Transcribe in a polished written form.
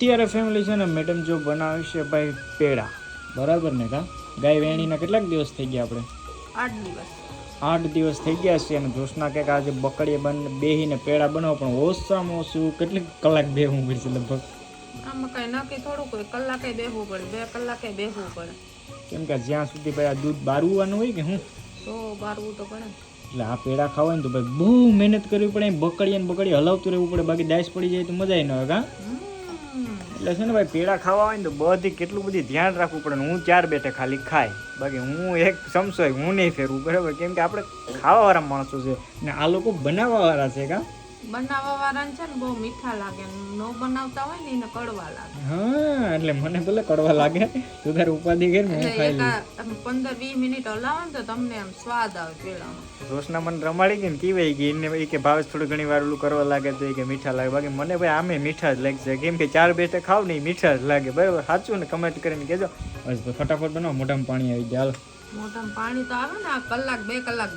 અત્યારે ફેમિલી છે ને મેડમ જો બનાવે છે ભાઈ પેડા, બરાબર ને? કા ગાય વેણીના કેટલાક દિવસ થઈ ગયા આપણે? 8 દિવસ થઈ ગયા છે. અને જોશના કે આજે બકડીએ બેહીને પેડા બનાવો, પણ ઓછામાં ઓછું કેટલીક કલાક બેહવું પડશે લગભગ? આમાં કઈ નક્કી થોડું કોઈ કલાકે બેહવું પડે, 2 કલાકે બેહવું પડે. કેમ કે જ્યાં સુધી ભાઈ આ દૂધ બારવાનું હોય કે હું તો બારવું તો પડે. એટલે આ પેડા ખાવા ને તો ભાઈ બહુ મહેનત કરવી પડે, બકડી હલાવતું રહેવું પડે, બાકી દાઈસ પડી જાય તો મજા ન આવે. કા એટલે છે ને ભાઈ પેડા ખાવા હોય ને તો બધી કેટલું બધી ધ્યાન રાખવું પડે. હું 4 બેઠે ખાલી ખાય, બાકી હું એક સમસો હું નહીં ફેરવું, બરાબર? કેમ કે આપણે ખાવાવાળા માણસો છે ને આ લોકો બનાવવાવાળા છે. કા બનાવવા વાળાને છે ને બહુ મીઠા લાગે, નો બનાવતા હોય ને એને કડવા લાગે. હા, એટલે મને ભલે કડવા લાગે, તું તારી ઉપાધિ કરી હું ખાઈ લઈશ. 15-20 મિનિટ હલાવો ને તો તમને આમ સ્વાદ આવે પેડાનો. રોશના મને રમાડી ગઈ ને કીવાઈ ગઈ એને કે ભાવેશ થોડું ઘણી વાર ઓલું કરવા લાગે તો કે મીઠા લાગે, બાકી મને ભાઈ આમે મીઠા જ લાગશે. કેમ કે 4 બેઠે ખાવ ને મીઠા જ લાગે, બરાબર? સાચું ને? કમેન્ટ કરીને કહેજો. બસ ફટાફટ બનાવો, મોઢામાં પાણી આવી જાય. હાલો, મોઢામાં પાણી તો આવે ને, આ 1-2 કલાક